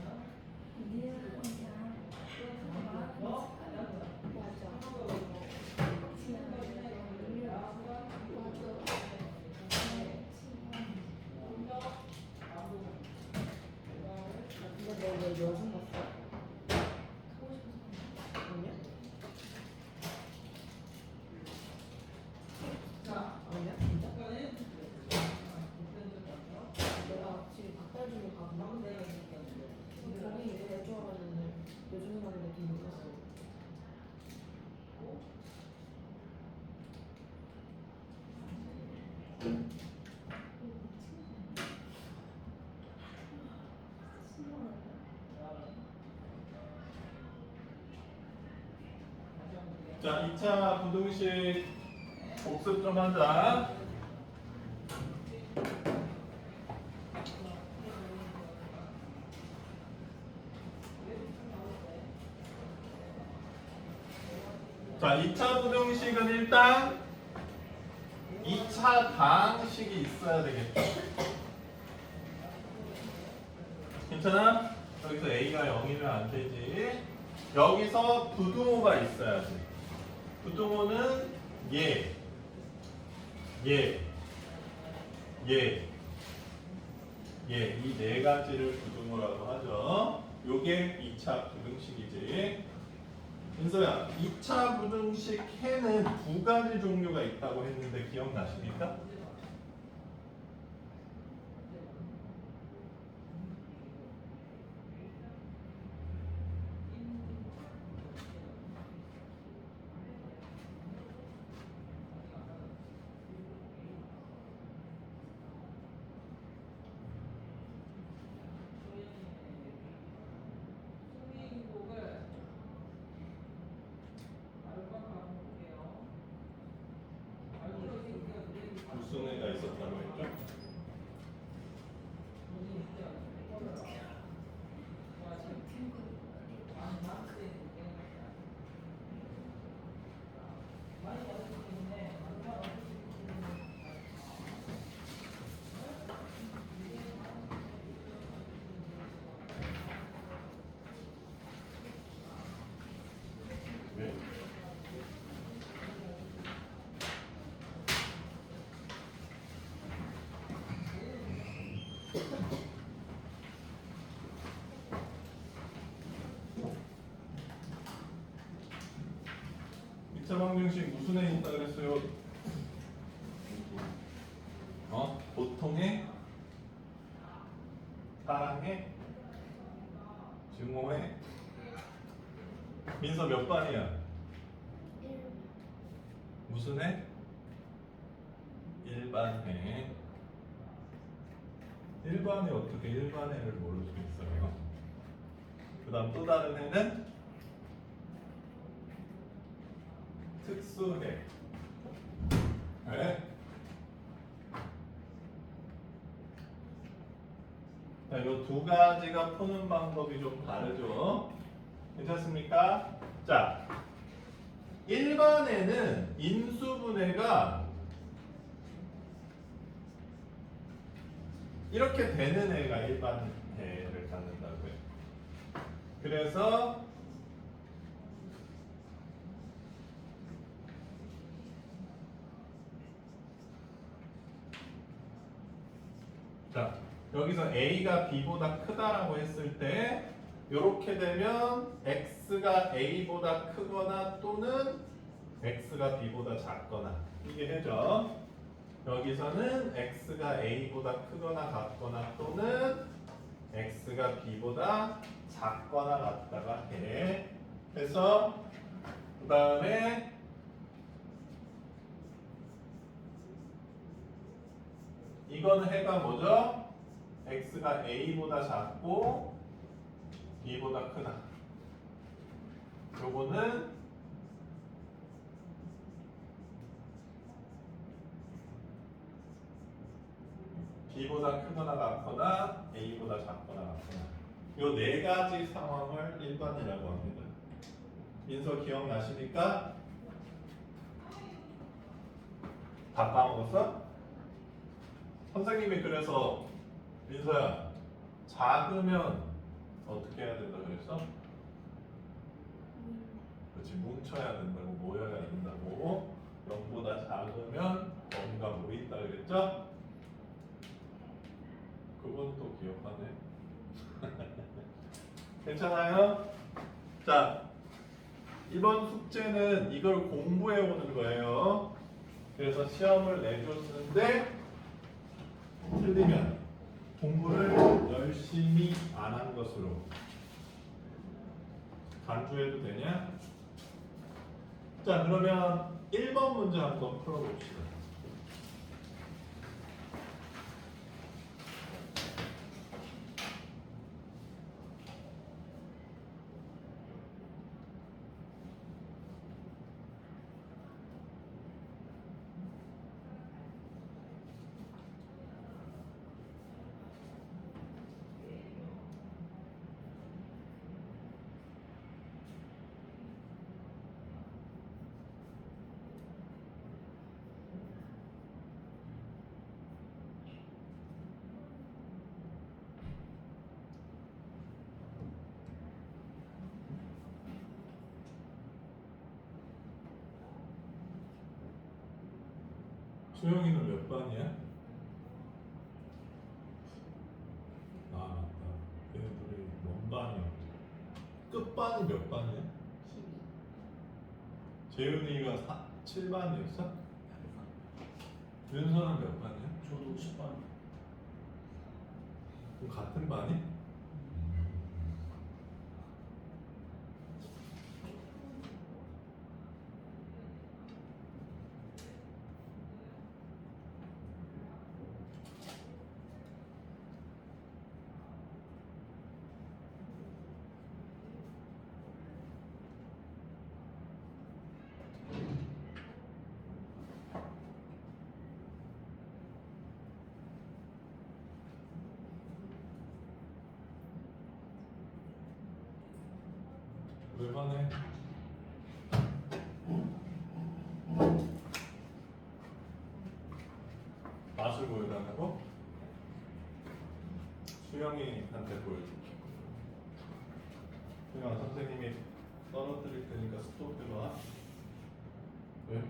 근데 너왜 여중 갔어? 가고 싶어서. 아니야? 아니야? 진짜? 내가 지금 박달중에 가구나? 근데 거기 갈 줄 알았는데 요즘에 가는데 좀 몰랐어. 자, 2차 부등식 복습 좀 하자. 자, 2차 부등식은 일단 2차 방식이 있어야 되겠죠. 괜찮아? 여기서 A가 0이면 안 되지. 여기서 부등호가 있어야지. 부등호는 얘, 이 네 가지를 부등호라고 하죠. 요게 2차 부등식이지. 민서야, 2차 부등식 해는 두 가지 종류가 있다고 했는데 기억나십니까? 무슨 애가 있었다고 했죠? 네. 이차 방정식 무슨 애 있다 그랬어요? 보통의, 사랑의, 증오의. 민서 몇 반이야? 무슨 애? 일반회. 일반회 어떻게 일반회를 모를 수 있어요? 그 다음 또 다른 애는 특수해. 네? 자, 이 두 가지가 푸는 방법이 좀 다르죠? 괜찮습니까? 자, 일반에는 인수분해가 이렇게 되는 애가 일반해를 갖는다고요. 그래서 자, 여기서 A가 B보다 크다라고 했을 때 이렇게 되면 X가 A보다 크거나 또는 X가 B보다 작거나 이게 해죠. 여기서는 X가 A보다 크거나 같거나 또는 X가 B보다 작거나 같다가 해. 그래서 그 다음에 이거는 해가 뭐죠? X가 A보다 작고 B보다 크다. 요거는 B보다 크거나 같거나 A보다 작거나 같거나 요 네 가지 상황을 일반이라고 합니다. 민서 기억나십니까? 다 까먹었어? 선생님이 그래서 민서야 작으면 어떻게 해야 된다 그랬어? 그렇지, 뭉쳐야 된다고, 모여야 된다고. 0보다 작으면 뭔가 모인다 그랬죠? 그건 또 기억하네. 괜찮아요? 자, 이번 숙제는 이걸 공부해 오는 거예요. 그래서 시험을 내줬는데 틀리면 공부를 열심히 안 한 것으로 간주해도 되냐? 자, 그러면 1번 문제 한번 풀어봅시다. 수영이는 몇 반이야? 아 맞다. 얘네들이 뭔 반이야? 끝반이 몇 반이야? 12. 재윤이가 7반이었어? 윤서는 몇 반이야? 저도 10반. 그럼 같은 반이? 왜 화내? 맛을 보여달라고? 수영이한테 보여줄게. 수영아 선생님이 떨어뜨릴 테니까 스톱해봐. 왜?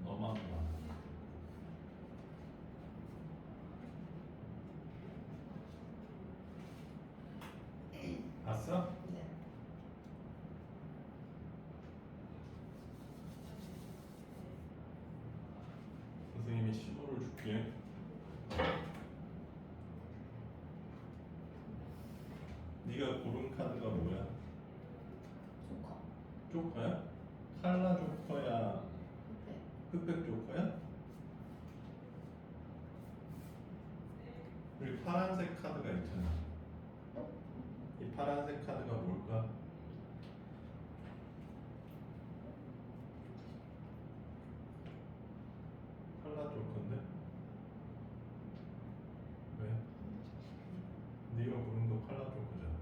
너만 봐. 봤어? 네. 선생님이 시도를 줄게. 네가 고른 카드가 뭐야? 조커. 조커야? 칼라 조커야? 네. 흑백 조커야? 여기 파란색 카드가 있잖아. 이 파란색 카드가 뭘까? 칼라 조커인데? 왜? 네가 고른 거 칼라 조커잖아.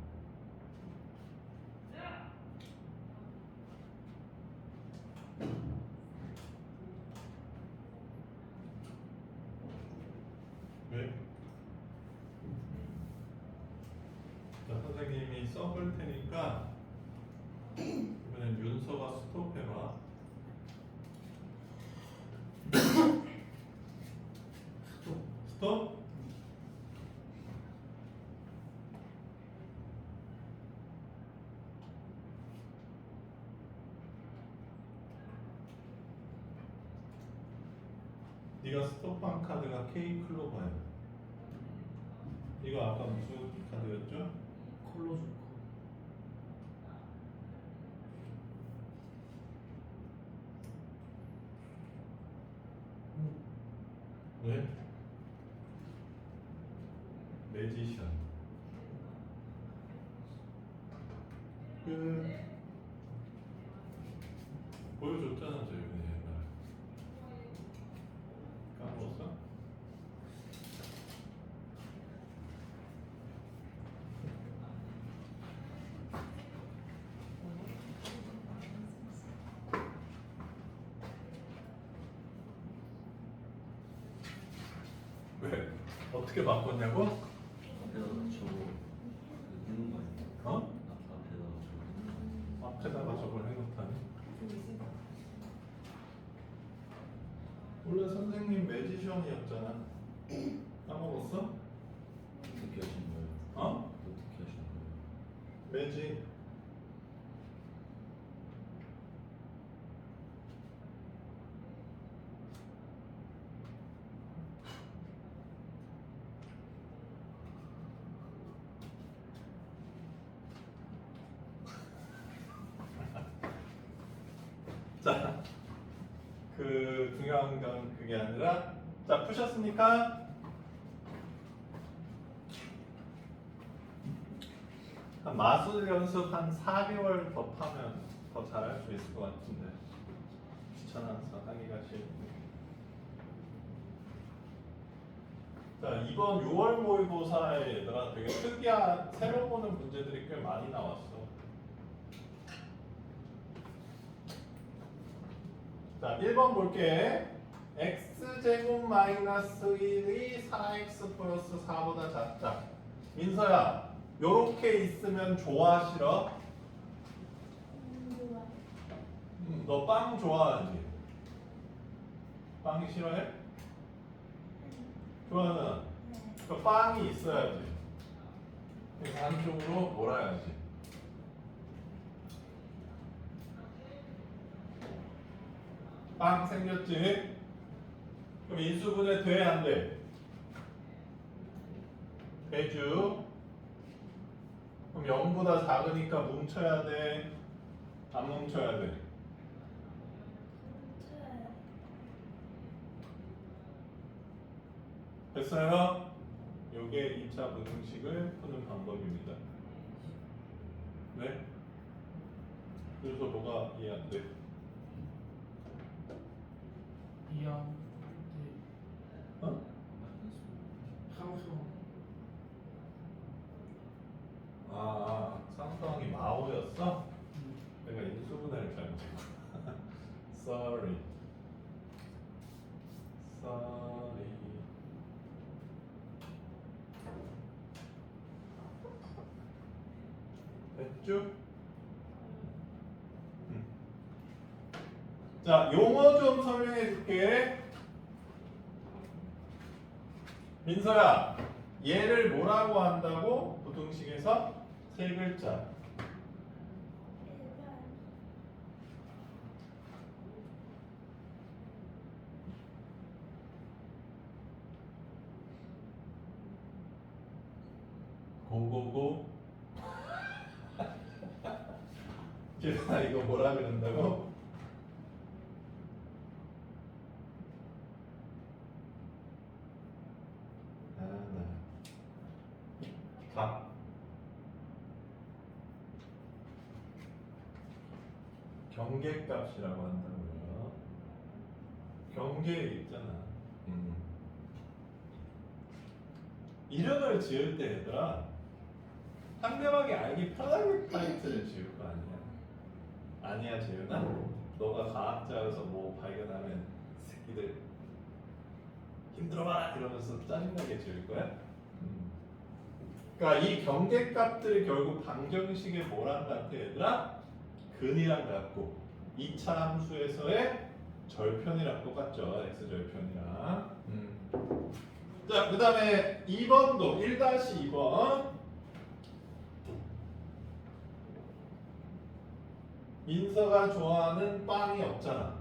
왜? 자, 선생님이 써볼 테니까 이번엔 윤서가 스톱해봐. 스톱? 네가 스톱한 카드가 K 클로버야. 이거 아까 무슨 카드였죠? 컬러 조커. 왜? 매지션. 끝. 보여줬잖아 저희 옛날에. 까먹었어? 왜? 어떻게 바꿨냐고? 앞에다가 저거 해놓은 거 아니야? 어? 앞에다가 저거 앞에다가 저걸 해놓다니. 원래 선생님 매지션이었잖아. 까먹었어? 어떻게 하신 거예요? 어? 어떻게 하신 거예요? 매직. 자, 그 중요한 건 그게 아니라, 자 푸셨습니까? 한 마술 연습 한 4개월 더 하면 더 잘할 수 있을 것 같은데 귀찮아서 하기가 싫고. 자, 이번 6월 모의고사에 얘들아 되게 특이한 새로 보는 문제들이 꽤 많이 나왔어. 자, 1번 볼게. x제곱 마이너스 1이 4x 플러스 4보다 작다. 민서야, 요렇게 있으면 좋아 싫어? 너 빵 좋아하지? 빵이 싫어해? 좋아하는 그 빵이 있어야지. 그래서 한쪽으로 몰아야지. 빵 생겼지? 그럼 인수분해 돼? 안 돼? 되죠? 그럼 0보다 작으니까 뭉쳐야 돼? 안 뭉쳐야 돼? 됐어요? 요게 2차 분식을 푸는 방법입니다. 네? 그래서 뭐가 이해 안 돼? 이양 어? 상수 상수항이 마오였어? 내가 인수분해를 잘못했구나. Sorry. 됐죠? 자, 용어 좀 설명해 줄게. 민서야, 얘를 뭐라고 한다고? 부등식에서 세 글자. 고고고. 제가 이거 뭐라 그런다고? 각. 경계값이라고 한다고요. 경계 있잖아. 이름을 지을 때 얘들아, 상대방이 알기 편하게 타이틀을 지을 거 아니야. 아니야 지은아? 너가 과학자여서 뭐 발견하면 새끼들 힘들어봐 이러면서 짜증나게 지을 거야? 그러니까 이 경계값들이 결국 방정식의 뭐랑 같아 얘들아? 근이랑 같고 2차 함수에서의 절편이랑 똑같죠. x절편이랑. 자, 그 다음에 2번도 1-2번 민서가 좋아하는 빵이 없잖아.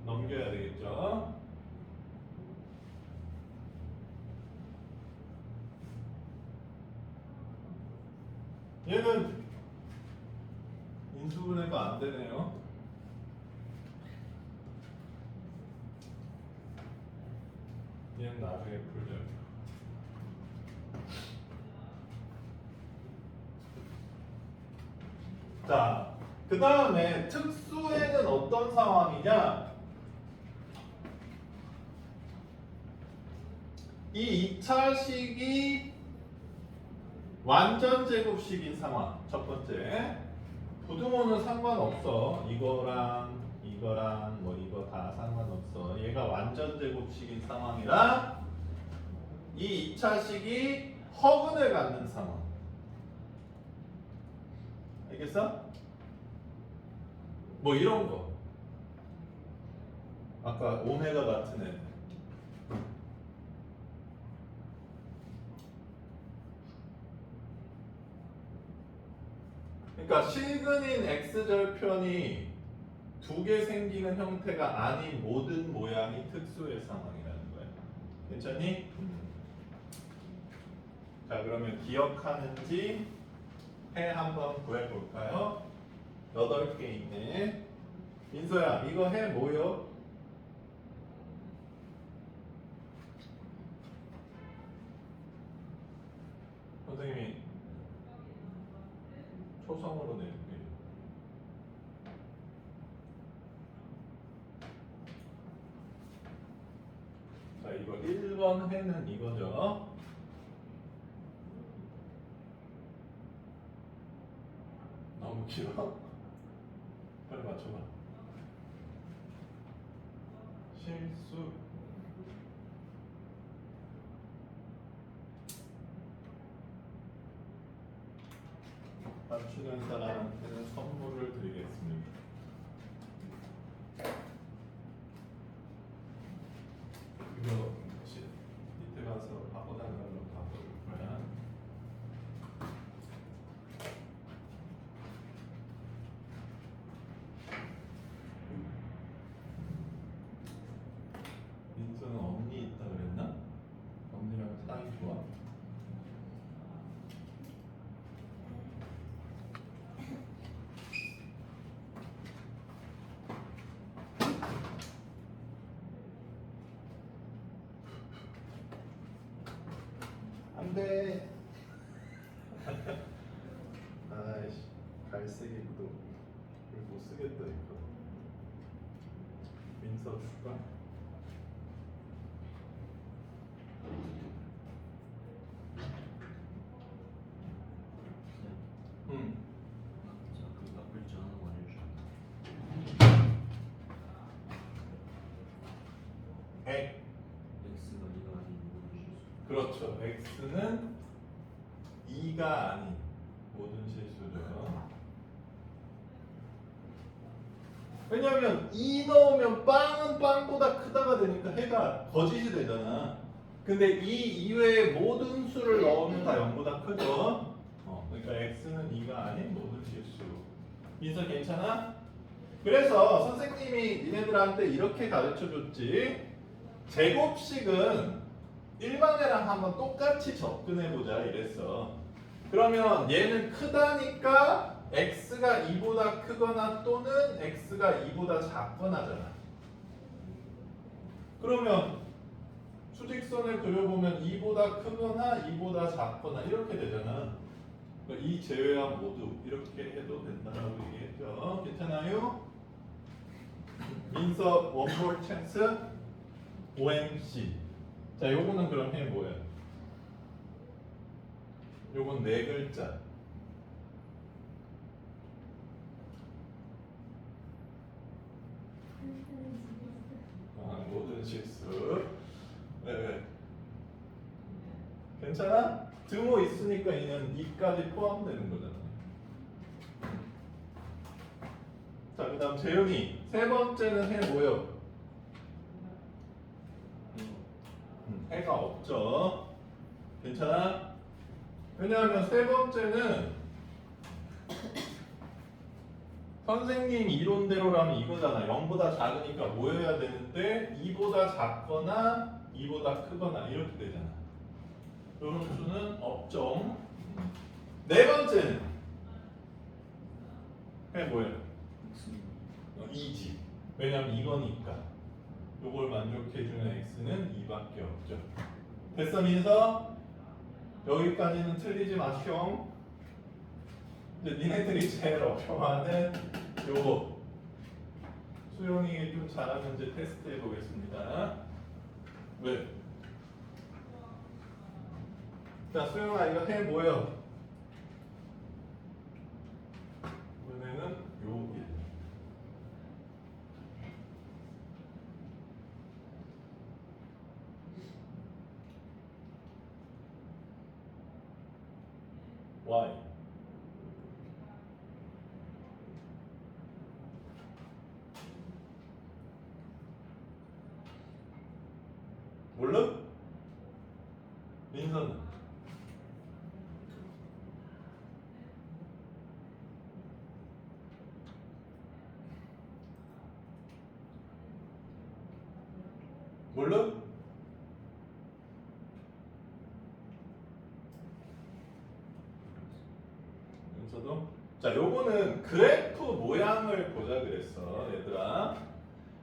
넘겨야 되겠죠. 얘는 인수분해가 안 되네요. 얘는 나중에 풀죠. 자, 그 다음에 특수에는 어떤 상황이냐? 이 2차식이 완전 제곱식인 상황. 첫 번째. 부등호는 상관없어. 이거랑 뭐 이거 다 상관없어. 얘가 완전 제곱식인 상황이라 이 2차식이 허근을 갖는 상황. 알겠어? 뭐 이런 거. 아까 오메가 같은 애. 그러니까 실근인 x절편이 두 개 생기는 형태가 아닌 모든 모양이 특수의 상황이라는 거야. 괜찮니? 자, 그러면 기억하는지 해 한번 구해볼까요? 8개 있네. 민서야, 이거 해 뭐요? 선생님이 초성으로 내줄게. 자, 이거 1번 해는 이거죠. 너무 길어? 빨리 맞춰봐. 실수. 자, 1번 맞추는 사람한테는 선물을 드리겠습니다. 이거 혹시 밑에 가서 바꿔달라는 거 바꿔줄 거야. 민서는 언니 있다 그랬나? 언니랑 사이 좋아? 안돼. 아이씨, 갈색이 또 이거 못 쓰겠다 이거. 민서 줄까? 응. 자, 그 나쁠지 않은 거 알려줘. 에. X가 2가 아닌 모든 실수. 그렇죠. X는 2가 아닌 모든 실수죠. 왜냐면 2 넣으면 빵은 빵보다 크다가 되니까 해가 거짓이 되잖아. 근데 이 이외의 모든 수를 넣으면 다 0보다 크죠. 그러니까 X는 2가 아닌 모든 실수. 민서 괜찮아? 그래서 선생님이 니네들한테 이렇게 가르쳐 줬지. 제곱식은 일반애랑 한번 똑같이 접근해보자 이랬어. 그러면 얘는 크다니까 x가 2보다 크거나 또는 x가 2보다 작거나잖아. 그러면 수직선을 그려보면 2보다 크거나 2보다 작거나 이렇게 되잖아. 그러니까 이 제외한 모두 이렇게 해도 된다라고 얘기했죠. 괜찮아요? 민서 one more chance. OMC. 자, 요거는 그럼 해 뭐야? 요건 네 글자. 모든 실수. 왜? 괜찮아? 등호 있으니까 얘는 이까지 포함되는 거잖아. 자, 그 다음 재윤이. 세 번째는 해 뭐요? 해가 없죠. 괜찮아? 왜냐하면 세 번째는 선생님 이론대로라면 이거잖아. 0보다 작으니까 뭐여야 되는데 2보다 작거나 2보다 크거나 이렇게 되잖아. 이런 수는 없죠. 네 번째는 해 뭐예요? 2지. 왜냐면 이거니까. 요걸 만족해주는 x는 2밖에 없죠. 됐어 민서? 여기까지는 틀리지 마시오. 이제 니네들이 제일 어려워하는 요거 수영이 좀 잘하는 이제 테스트 해보겠습니다. 왜? 자 수영아 이거 해 뭐요? 이번에는 요 y 몰라? 민서는? 몰라? 민서도? 자, 요거는 그래프 모양을 보자 그랬어, 얘들아.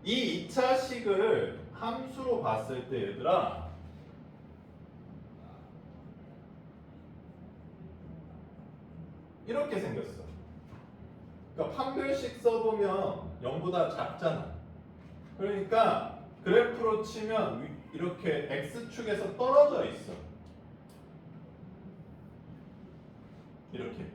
이 2차 식을 함수로 봤을 때, 얘들아, 이렇게 생겼어. 그러니까 판별식 써보면 0보다 작잖아. 그러니까 그래프로 치면 이렇게 x축에서 떨어져 있어. 이렇게.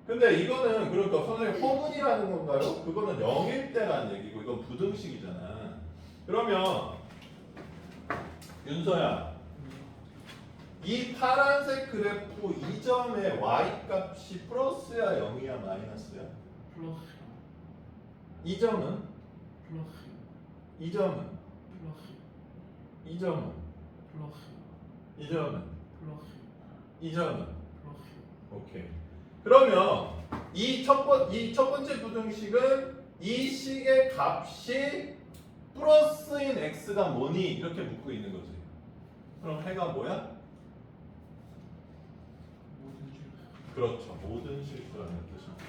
근데 이거는 그러니까 선생님 허문이라는 건가요? 그거는 0일 때라는 얘기고 이건 부등식이잖아. 그러면 윤서야 이 파란색 그래프 이 점의 y 값이 플러스야 0이야 마이너스야? 플러스 이 점은? 플러스 이 점은? 플러스 이 점은? 플러스 이 점은? 플러스 이 점은? 플러스 오케이. 그러면 이 첫 번째 부등식은 이 식의 값이 플러스인 x가 뭐니? 이렇게 묻고 있는 거지. 그럼 해가 뭐야? 모든 줄 그렇죠. 모든 실수라는 뜻입니다.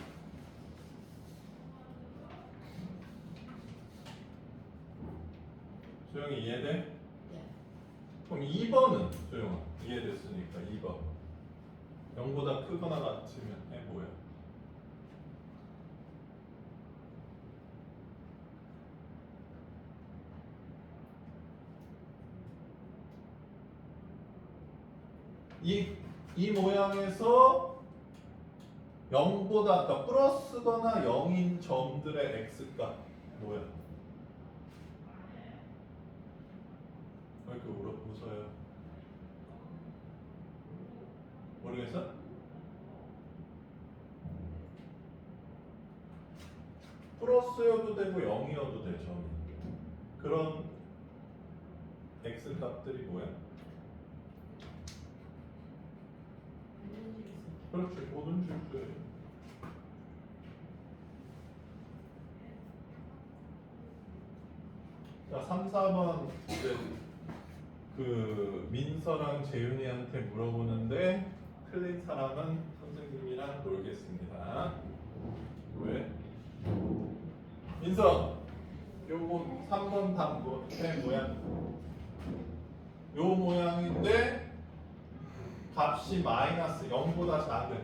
소영이 이해돼? 네. 그럼 2번은 소영아 이해됐으니까 2번 0보다 크거나 같으면 해 뭐야? 이 모양에서 0보다 그러니까 플러스거나 0인 점들의 x값 뭐야? 왜 이렇게 웃어요? 모르겠어? 플러스여도 되고 0이어도 돼 점이. 그런 x값들이 뭐야? 그렇지, 모든 실수예요. 자, 3, 4번 이제 그 민서랑 재윤이한테 물어보는데 틀린 사람은 선생님이랑 놀겠습니다. 왜? 민서, 요거 3번 답 모양. 요 모양인데 값이 마이너스 0보다 작은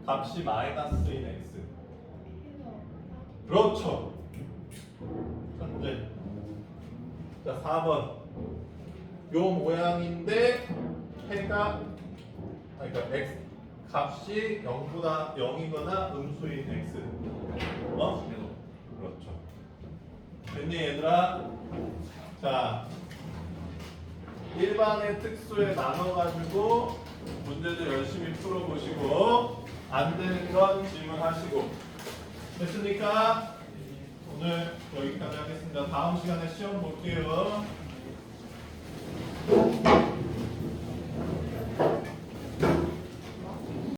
값이 마이너스인 x. 그렇죠. 현재. 자 4번. 요 모양인데 해가 그러니까 x 값이 0보다 0이거나 음수인 x. 어? 그렇죠. 됐니 얘들아? 자 일반의 특수에 나눠가지고 문제들 열심히 풀어보시고 안 되는 건 질문하시고 됐습니까? 오늘 여기까지 하겠습니다. 다음 시간에 시험 볼게요.